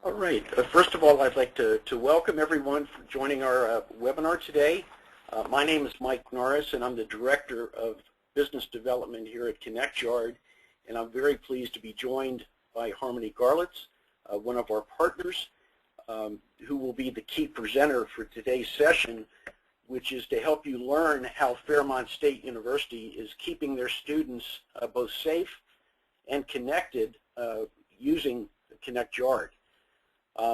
All right. First of all, I'd like to welcome everyone for joining our webinar today. My name is Mike Norris, and I'm the Director of Business Development here at ConnectYard, and I'm very pleased to be joined by Harmony Garlitz, one of our partners, who will be the key presenter for today's session, which is to help you learn how Fairmont State University is keeping their students both safe and connected using ConnectYard.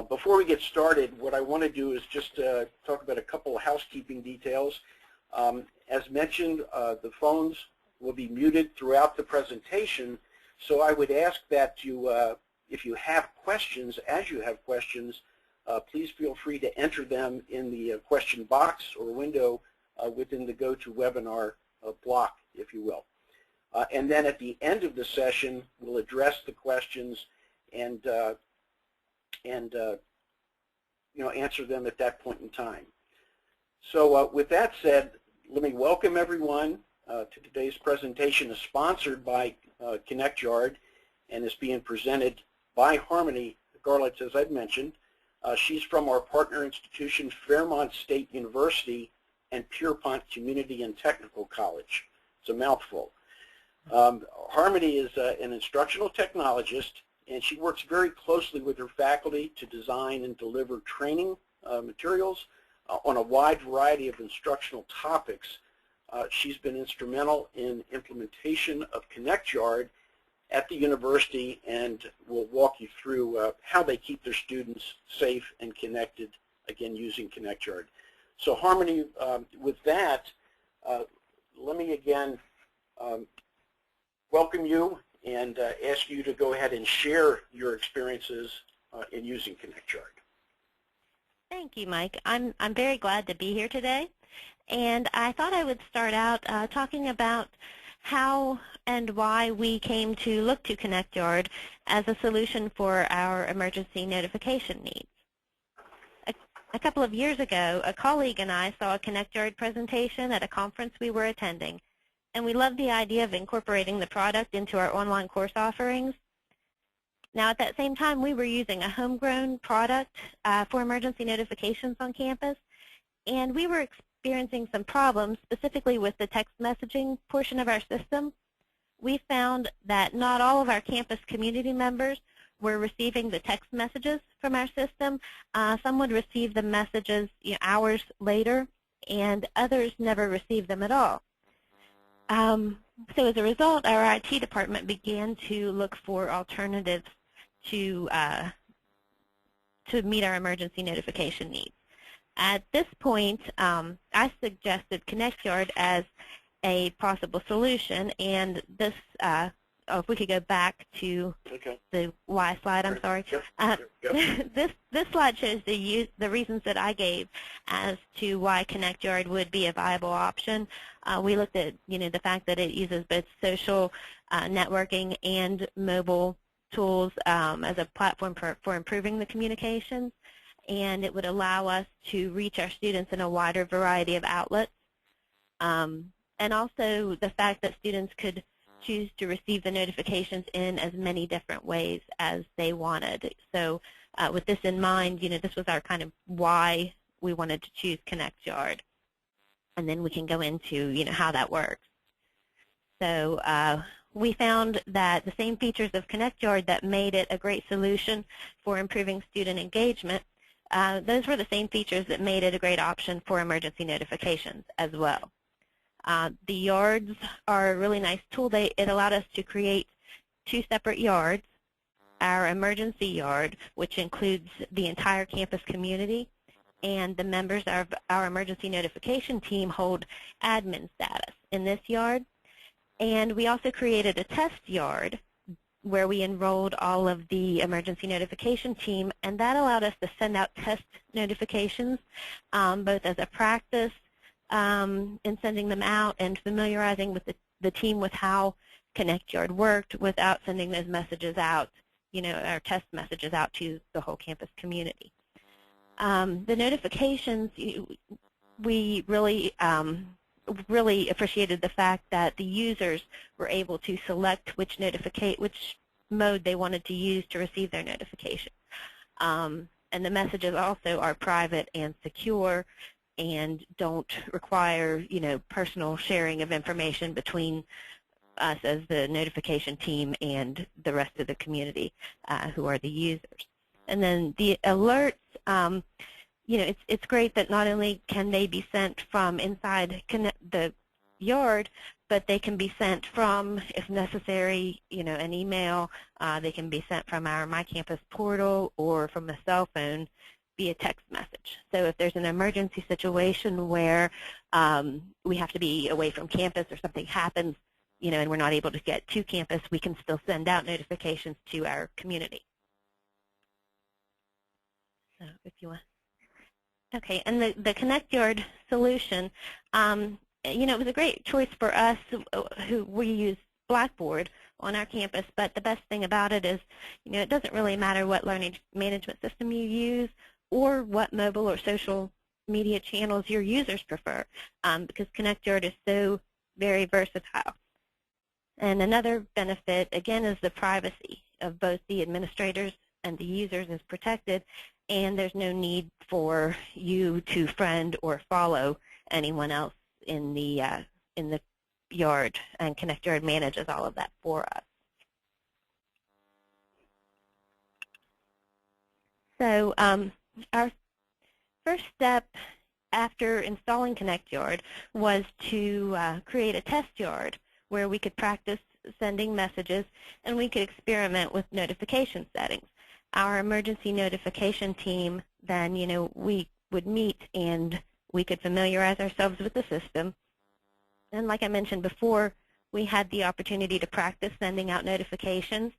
Before we get started, what I want to do is just talk about a couple of housekeeping details. As mentioned, the phones will be muted throughout the presentation, so I would ask that you, if you have questions, please feel free to enter them in the question box or window within the GoToWebinar block, if you will. And then at the end of the session, we'll address the questions and answer them at that point in time. So with that said, let me welcome everyone to today's presentation. Is sponsored by ConnectYard and is being presented by Harmony Garlitz, as I've mentioned. She's from our partner institution, Fairmont State University and Pierpont Community and Technical College. It's a mouthful. Harmony is an instructional technologist, and she works very closely with her faculty to design and deliver training materials on a wide variety of instructional topics. She's been instrumental in implementation of ConnectYard at the university, and will walk you through how they keep their students safe and connected, again, using ConnectYard. So Harmony, with that, let me again welcome you and ask you to go ahead and share your experiences in using ConnectYard. Thank you, Mike. I'm very glad to be here today, and I thought I would start out talking about how and why we came to look to ConnectYard as a solution for our emergency notification needs. A couple of years ago, a colleague and I saw a ConnectYard presentation at a conference we were attending, and we loved the idea of incorporating the product into our online course offerings. Now, at that same time, we were using a homegrown product for emergency notifications on campus, and we were experiencing some problems, specifically with the text messaging portion of our system. We found that not all of our campus community members were receiving the text messages from our system. Some would receive the messages hours later, and others never received them at all. So as a result, our IT department began to look for alternatives to meet our emergency notification needs. At this point, I suggested ConnectYard as a possible solution, and this, if we could go back to the Y slide, I'm sorry. This slide shows the reasons that I gave as to why ConnectYard would be a viable option. We looked at the fact that it uses both social networking and mobile tools as a platform for improving the communications, and it would allow us to reach our students in a wider variety of outlets. And also the fact that students could choose to receive the notifications in as many different ways as they wanted. So with this in mind, this was our kind of why we wanted to choose ConnectYard. And then we can go into how that works. So we found that the same features of ConnectYard that made it a great solution for improving student engagement, those were the same features that made it a great option for emergency notifications as well. The yards are a really nice tool. It allowed us to create 2 separate yards, our emergency yard, which includes the entire campus community, and the members of our emergency notification team hold admin status in this yard. And we also created a test yard where we enrolled all of the emergency notification team, and that allowed us to send out test notifications both as a practice in sending them out and familiarizing with the team with how ConnectYard worked without sending those messages out, our test messages out to the whole campus community. The notifications, we really appreciated the fact that the users were able to select which mode they wanted to use to receive their notification. And the messages also are private and secure and don't require, personal sharing of information between us as the notification team and the rest of the community who are the users. And then the alerts, it's great that not only can they be sent from inside the yard, but they can be sent from, if necessary, an email. They can be sent from our My Campus portal or from a cell phone via text message. So if there's an emergency situation where we have to be away from campus or something happens, and we're not able to get to campus, we can still send out notifications to our community. So if you want. Okay, and the ConnectYard solution, it was a great choice for us who we use Blackboard on our campus, but the best thing about it is, it doesn't really matter what learning management system you use or what mobile or social media channels your users prefer, because ConnectYard is so very versatile. And another benefit, again, is the privacy of both the administrators and the users is protected, and there's no need for you to friend or follow anyone else in the yard, and ConnectYard manages all of that for us. So our first step after installing ConnectYard was to create a test yard where we could practice sending messages and we could experiment with notification settings. Our emergency notification team then, we would meet and we could familiarize ourselves with the system. And like I mentioned before, we had the opportunity to practice sending out notifications,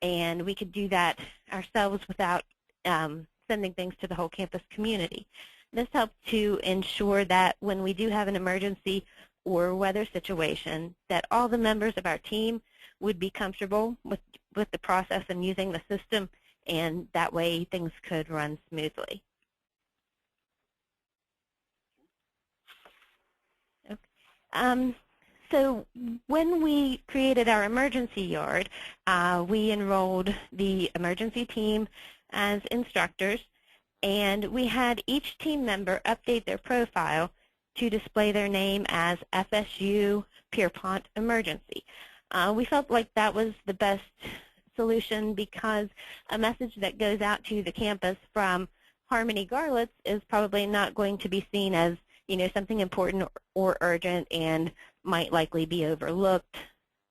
and we could do that ourselves without sending things to the whole campus community. This helped to ensure that when we do have an emergency or weather situation, that all the members of our team would be comfortable with the process and using the system, and that way things could run smoothly. Okay. So when we created our emergency yard, we enrolled the emergency team as instructors, and we had each team member update their profile to display their name as FSU Fairmont Emergency. We felt like that was the best solution because a message that goes out to the campus from Harmony Garlitz is probably not going to be seen as something important or urgent and might likely be overlooked,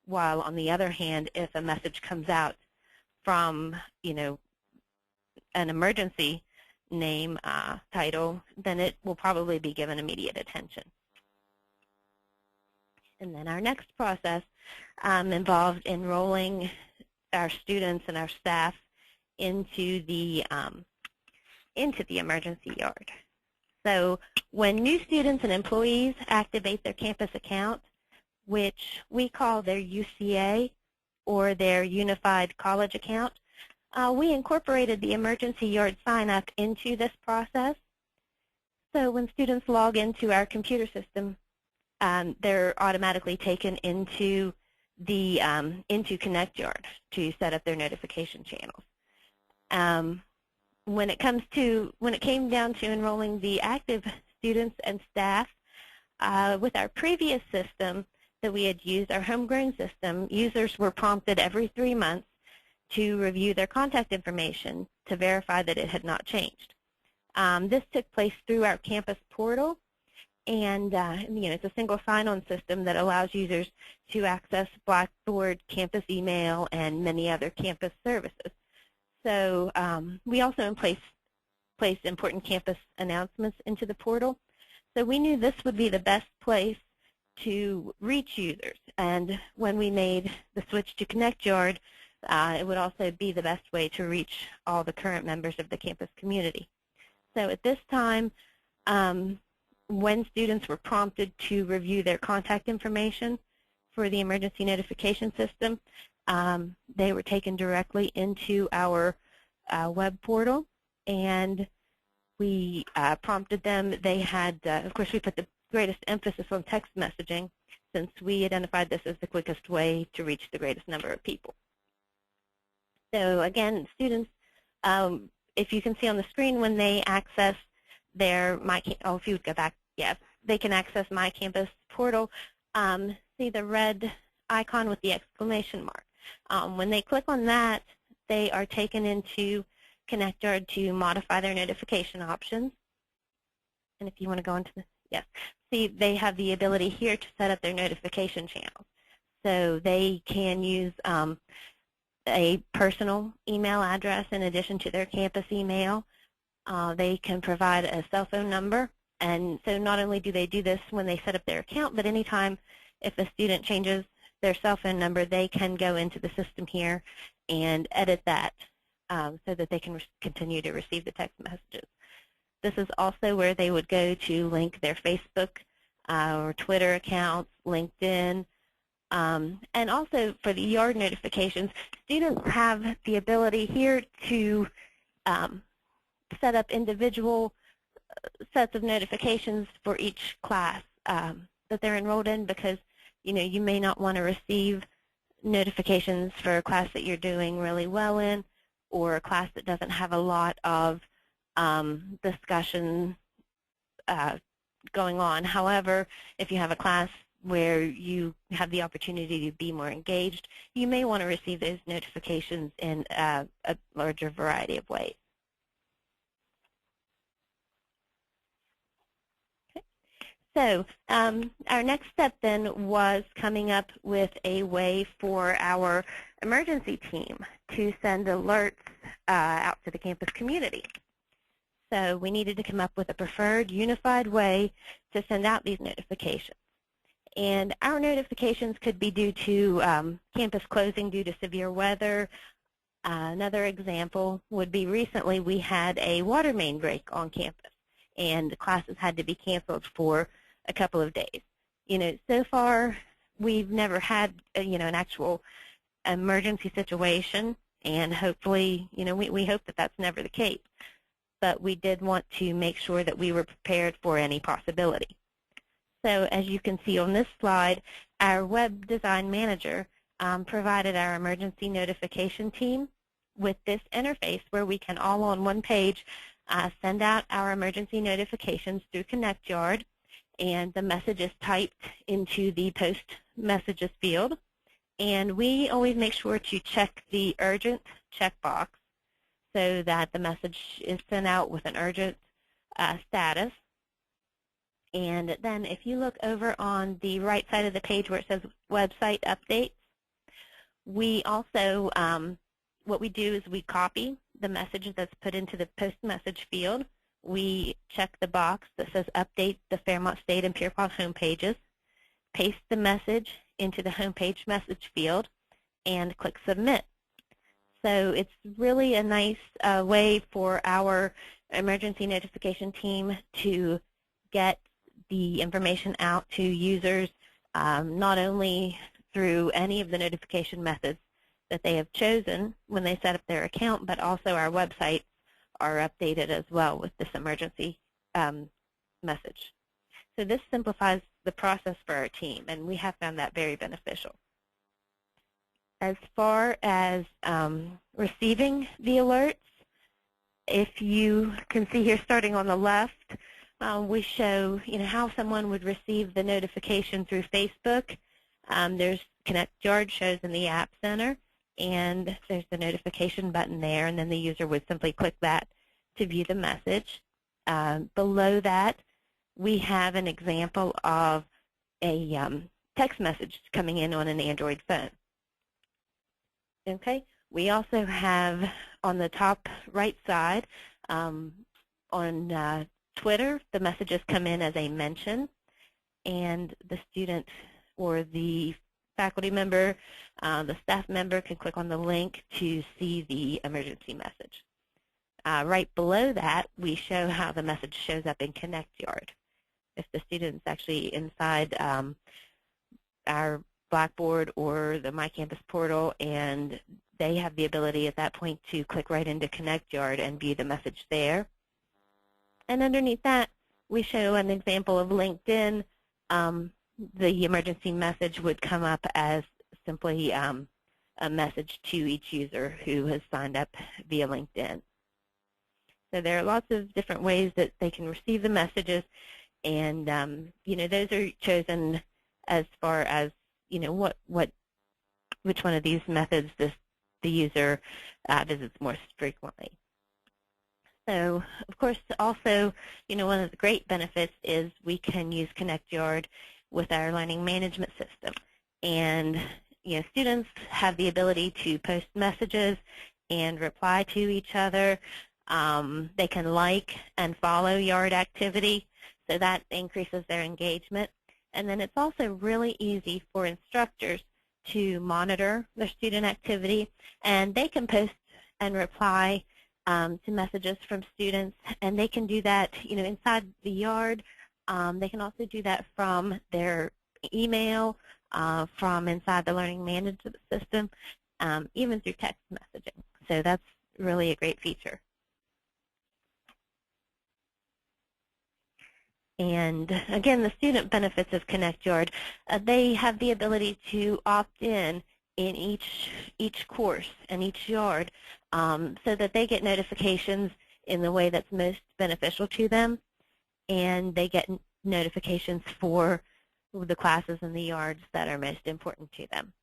while on the other hand, if a message comes out from an emergency name title, then it will probably be given immediate attention. And then our next process involved enrolling our students and our staff into the emergency yard. So when new students and employees activate their campus account, which we call their UCA or their Unified College account, we incorporated the emergency yard sign-up into this process. So when students log into our computer system, they're automatically taken into the into ConnectYard to set up their notification channels. When it came down to enrolling the active students and staff, with our previous system that we had used, our homegrown system, users were prompted every 3 months to review their contact information to verify that it had not changed. This took place through our campus portal, and it's a single sign-on system that allows users to access Blackboard, campus email, and many other campus services. So we also placed important campus announcements into the portal. So we knew this would be the best place to reach users, and when we made the switch to ConnectYard, it would also be the best way to reach all the current members of the campus community. So at this time, when students were prompted to review their contact information for the emergency notification system, they were taken directly into our web portal, and we prompted them. They had, of course, we put the greatest emphasis on text messaging since we identified this as the quickest way to reach the greatest number of people. So again, students, if you can see on the screen, when they access their if you would go back, yeah, they can access My Campus portal. See the red icon with the exclamation mark. When they click on that, they are taken into ConnectYard to modify their notification options. And if you want to go into the, yes, see they have the ability here to set up their notification channels. So they can use a personal email address in addition to their campus email. They can provide a cell phone number. And so not only do they do this when they set up their account, but anytime if a student changes their cell phone number, they can go into the system here and edit that so that they can continue to receive the text messages. This is also where they would go to link their Facebook or Twitter accounts, LinkedIn, and also for the yard notifications, students have the ability here to set up individual sets of notifications for each class that they're enrolled in, because you may not want to receive notifications for a class that you're doing really well in, or a class that doesn't have a lot of discussion going on. However, if you have a class where you have the opportunity to be more engaged, you may want to receive those notifications in a larger variety of ways. Okay. So our next step then was coming up with a way for our emergency team to send alerts out to the campus community. So we needed to come up with a preferred unified way to send out these notifications. And our notifications could be due to campus closing due to severe weather. Another example would be recently we had a water main break on campus, and the classes had to be canceled for a couple of days. So far we've never had an actual emergency situation, and hopefully we hope that that's never the case. But we did want to make sure that we were prepared for any possibility. So as you can see on this slide, our web design manager provided our emergency notification team with this interface where we can all on one page send out our emergency notifications through ConnectYard, and the message is typed into the post messages field. And we always make sure to check the urgent checkbox so that the message is sent out with an urgent status. And then if you look over on the right side of the page where it says website updates, we also, what we do is we copy the message that's put into the post message field. We check the box that says update the Fairmont State and Pierpont homepages, paste the message into the homepage message field, and click submit. So it's really a nice way for our emergency notification team to get the information out to users, not only through any of the notification methods that they have chosen when they set up their account, but also our websites are updated as well with this emergency message. So this simplifies the process for our team, and we have found that very beneficial. As far as receiving the alerts, if you can see here starting on the left, we show how someone would receive the notification through Facebook. There's ConnectYard shows in the App Center, and there's the notification button there, and then the user would simply click that to view the message. Below that, we have an example of a text message coming in on an Android phone. Okay, we also have on the top right side on Twitter, the messages come in as a mention, and the student or the faculty member, the staff member can click on the link to see the emergency message. Right below that, we show how the message shows up in ConnectYard. If the student's actually inside our Blackboard or the My Campus portal, and they have the ability at that point to click right into ConnectYard and view the message there. And underneath that, we show an example of LinkedIn. The emergency message would come up as simply a message to each user who has signed up via LinkedIn. So there are lots of different ways that they can receive the messages, and those are chosen as far as which one of these methods the user visits more frequently. So, of course, also, one of the great benefits is we can use ConnectYard with our learning management system. And, students have the ability to post messages and reply to each other. They can like and follow Yard activity, so that increases their engagement. And then it's also really easy for instructors to monitor their student activity, and they can post and reply to messages from students, and they can do that inside the Yard. They can also do that from their email, from inside the learning management system, even through text messaging. So that's really a great feature. And again, the student benefits of ConnectYard, they have the ability to opt in each course and each yard, so that they get notifications in the way that's most beneficial to them, and they get notifications for the classes and the yards that are most important to them.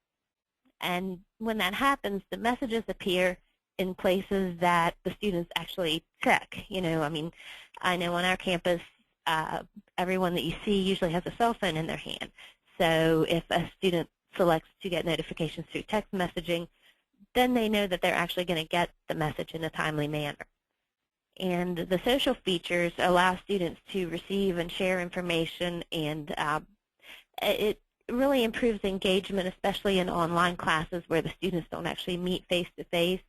And when that happens, the messages appear in places that the students actually check. I know on our campus, everyone that you see usually has a cell phone in their hand. So if a student selects to get notifications through text messaging, then they know that they're actually going to get the message in a timely manner. And the social features allow students to receive and share information, and it really improves engagement, especially in online classes where the students don't actually meet face-to-face.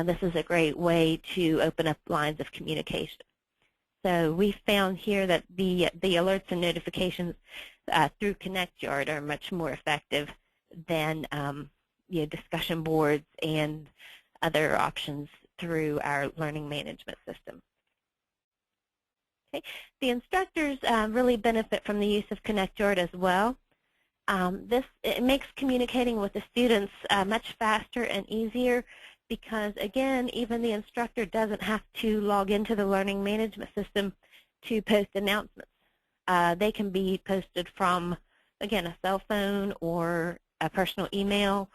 This is a great way to open up lines of communication. So we found here that the alerts and notifications through ConnectYard are much more effective than discussion boards and other options through our learning management system. Okay. The instructors really benefit from the use of ConnectYard as well. It makes communicating with the students much faster and easier, because, again, even the instructor doesn't have to log into the learning management system to post announcements. They can be posted from, again, a cell phone or a personal email,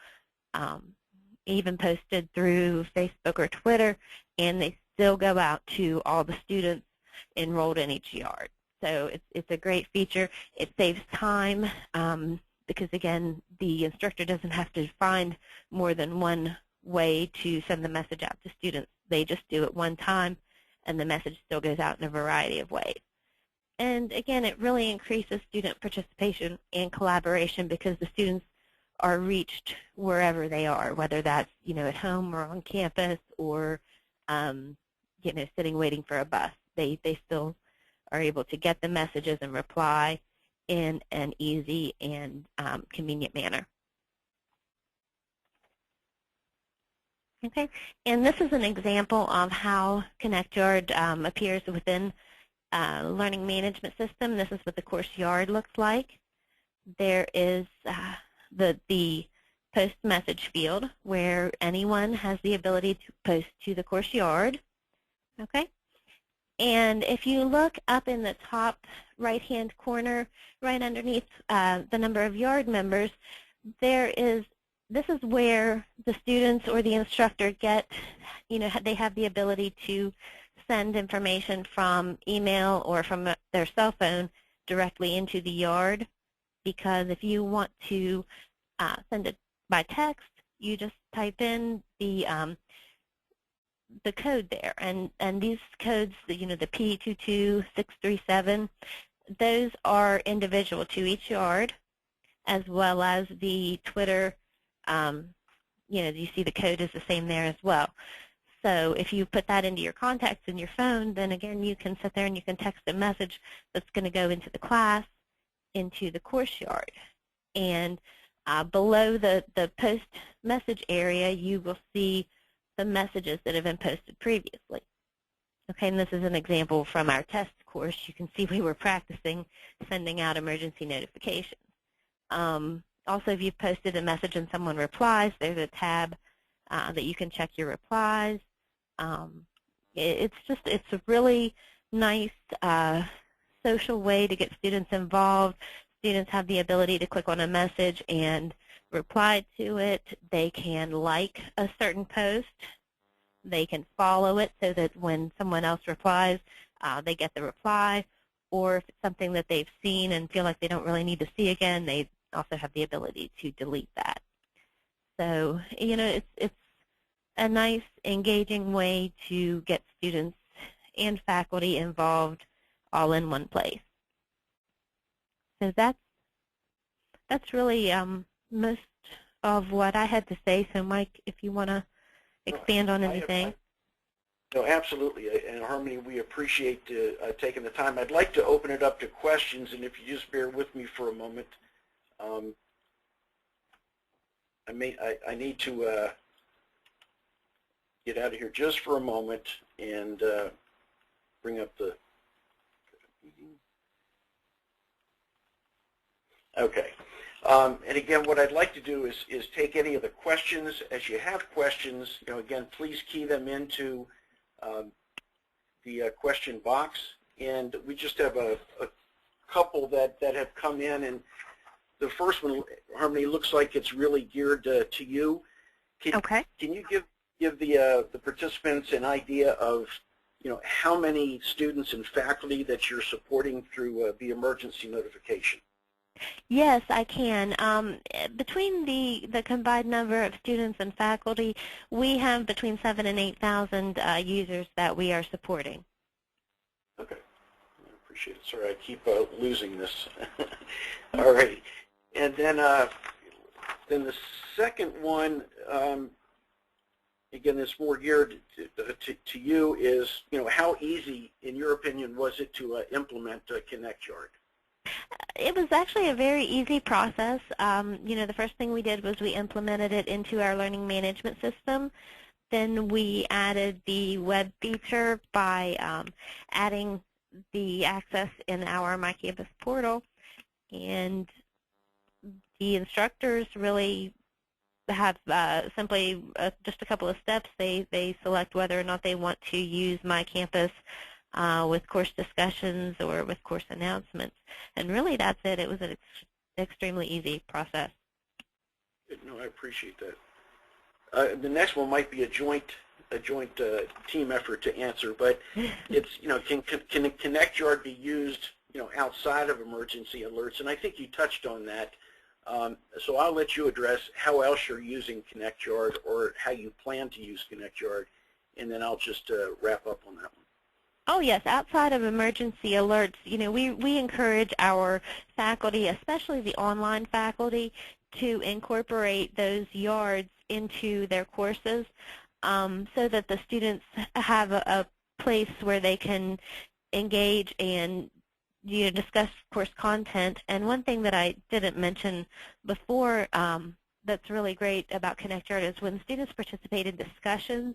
even posted through Facebook or Twitter, and they still go out to all the students enrolled in each yard. So it's a great feature. It saves time because, again, the instructor doesn't have to find more than one way to send the message out to students. They just do it one time, and the message still goes out in a variety of ways. And again, it really increases student participation and collaboration, because the students are reached wherever they are, whether that's at home or on campus, or sitting waiting for a bus. They still are able to get the messages and reply in an easy and convenient manner. Okay, and this is an example of how ConnectYard appears within learning management system. This is what the course yard looks like. There is the post message field, where anyone has the ability to post to the course yard. Okay, and if you look up in the top right-hand corner, right underneath the number of yard members, this is where the students or the instructor get, they have the ability to send information from email or from their cell phone directly into the yard. Because if you want to send it by text, you just type in the code there, and these codes, the P22637, those are individual to each yard, as well as the Twitter. You see the code is the same there as well. So if you put that into your contacts in your phone, then again you can sit there and you can text a message that's going to go into the class, into the course yard. And below the post message area, you will see the messages that have been posted previously. Okay, and this is an example from our test course. You can see we were practicing sending out emergency notifications. Also, if you've posted a message and someone replies, there's a tab that you can check your replies. It's a really nice social way to get students involved. Students have the ability to click on a message and reply to it. They can like a certain post. They can follow it so that when someone else replies, they get the reply. Or if it's something that they've seen and feel like they don't really need to see again, they also have the ability to delete that. So, it's a nice, engaging way to get students and faculty involved all in one place. So that's really most of what I had to say. So, Mike, if you want to expand on anything. No, absolutely. And Harmony, we appreciate taking the time. I'd like to open it up to questions, and if you just bear with me for a moment, I need to get out of here just for a moment and bring up the meeting. Okay. And again, what I'd like to do is take any of the questions. As you have questions, again, please key them into the question box. And we just have a couple that have come in. And the first one, Harmony, looks like it's really geared to you. Okay. Can you give the participants an idea of how many students and faculty that you're supporting through the emergency notification? Yes, I can. Between the combined number of students and faculty, we have between 7,000 and 8,000 users that we are supporting. Okay. I appreciate it. Sorry, I keep losing this. All right. And then the second one, again, it's more geared to you, is, how easy, in your opinion, was it to implement ConnectYard? It was actually a very easy process. The first thing we did was we implemented it into our learning management system. Then we added the web feature by adding the access in our My Campus portal. And the instructors really have simply just a couple of steps. They select whether or not they want to use My Campus with course discussions or with course announcements. And really that's it. It was an extremely easy process. No, I appreciate that. The next one might be a joint team effort to answer, but it's, can ConnectYard be used, outside of emergency alerts? And I think you touched on that. So I'll let you address how else you're using ConnectYard or how you plan to use ConnectYard, and then I'll just wrap up on that one. Oh yes, outside of emergency alerts, we encourage our faculty, especially the online faculty, to incorporate those yards into their courses so that the students have a place where they can engage and discuss course content. And one thing that I didn't mention before that's really great about ConnectYard is when students participate in discussions,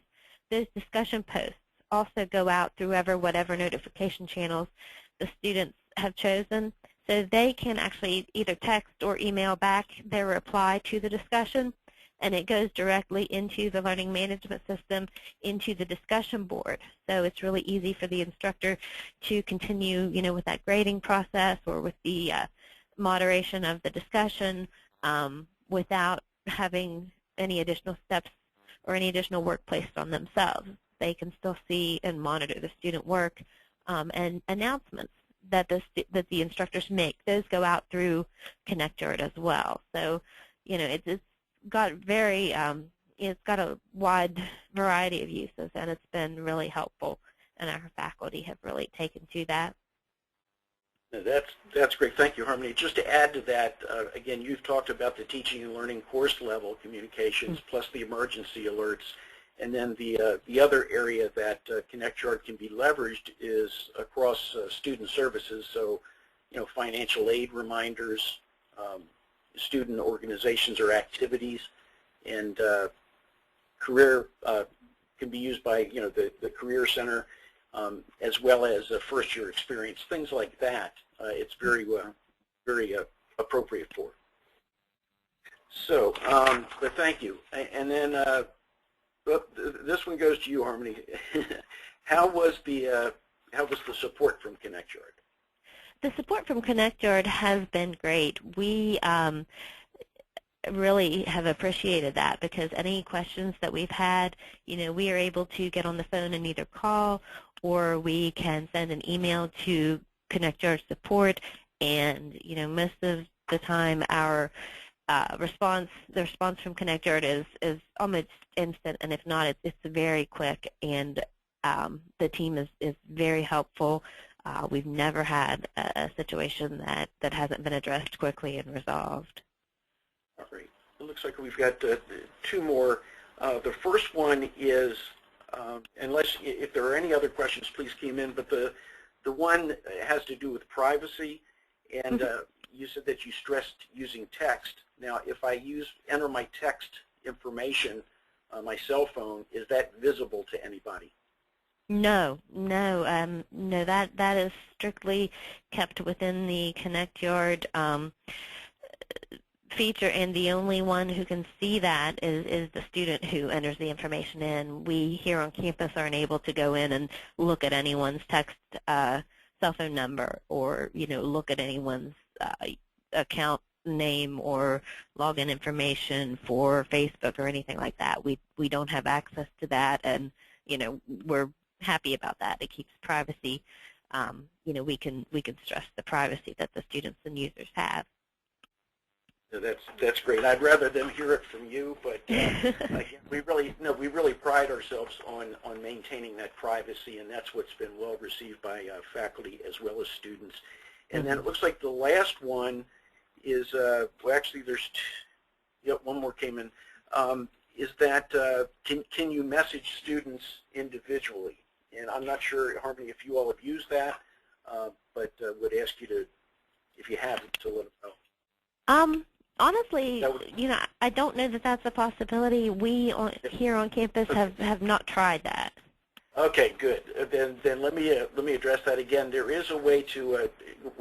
those discussion posts also go out through whatever notification channels the students have chosen, so they can actually either text or email back their reply to the discussion, and it goes directly into the learning management system, into the discussion board. So it's really easy for the instructor to continue, with that grading process or with the moderation of the discussion without having any additional steps or any additional work placed on themselves. They can still see and monitor the student work and announcements that the instructors make. Those go out through ConnectYard as well. So, it's got it's got a wide variety of uses, and it's been really helpful, and our faculty have really taken to that. That's great. Thank you, Harmony. Just to add to that, again, you've talked about the teaching and learning course level communications plus the emergency alerts. And then the other area that ConnectYard can be leveraged is across student services. So, financial aid reminders, student organizations or activities, and career can be used by the Career Center as well as first-year experience, things like that. It's very appropriate for. So, but thank you. And then. Well, this one goes to you, Harmony. How was the support from ConnectYard? The support from ConnectYard has been great. We really have appreciated that, because any questions that we've had, we are able to get on the phone and either call, or we can send an email to ConnectYard support, and most of the time our the response from ConnectYard is almost instant, and if not, it's very quick, and the team is very helpful. We've never had a situation that hasn't been addressed quickly and resolved. All right. It looks like we've got two more. The first one is, if there are any other questions, please key them in, but the one has to do with privacy, and you said that you stressed using text. Now, if I enter my text information on my cell phone, is that visible to anybody? No, that is strictly kept within the ConnectYard feature, and the only one who can see that is the student who enters the information in. We here on campus aren't able to go in and look at anyone's text cell phone number, or look at anyone's account name or login information for Facebook or anything like that. We don't have access to that, and we're happy about that. It keeps privacy. We can stress the privacy that the students and users have. That's great. I'd rather them hear it from you, but we really pride ourselves on maintaining that privacy, and that's what's been well received by faculty as well as students. And then it looks like the last one is well, actually there's one more came in. Is that can you message students individually? And I'm not sure, Harmony, if you all have used that, but would ask you to, if you haven't, to let them know. Honestly, I don't know that that's a possibility. We here on campus have not tried that. Okay, good. Then let me address that again. There is a way to,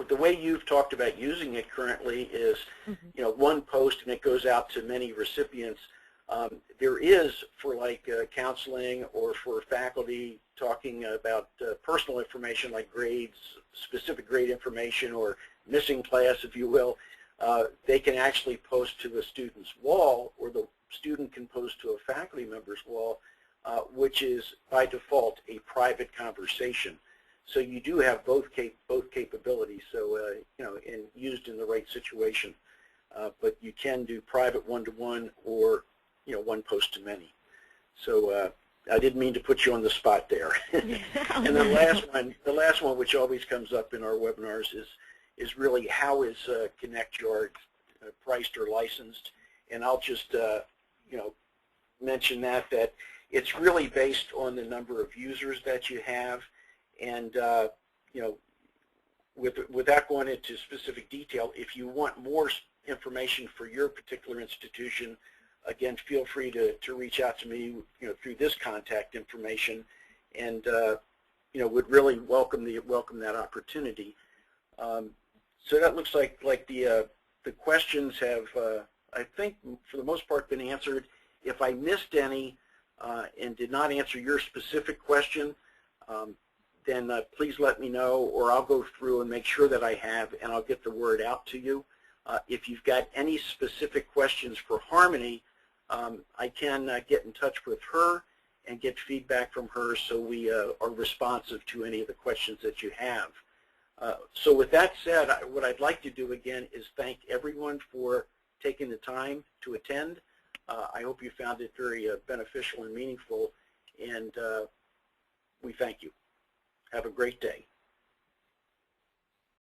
the way you've talked about using it currently is, one post and it goes out to many recipients. There is for like counseling or for faculty talking about personal information like grades, specific grade information, or missing class, if you will. They can actually post to the student's wall, or the student can post to a faculty member's wall, which is by default a private conversation. So you do have both capabilities. So and used in the right situation, but you can do private one-to-one or one post to many. So I didn't mean to put you on the spot there. And the last one, which always comes up in our webinars, is really how is ConnectYard priced or licensed, and I'll just mention that it's really based on the number of users that you have, and without going into specific detail, if you want more information for your particular institution, again, feel free to reach out to me through this contact information, and would really welcome that opportunity. So that looks like the questions have, I think, for the most part, been answered. If I missed any and did not answer your specific question, then please let me know, or I'll go through and make sure that I have, and I'll get the word out to you. If you've got any specific questions for Harmony, I can get in touch with her and get feedback from her, so we are responsive to any of the questions that you have. So with that said, what I'd like to do again is thank everyone for taking the time to attend. I hope you found it very beneficial and meaningful, and we thank you. Have a great day.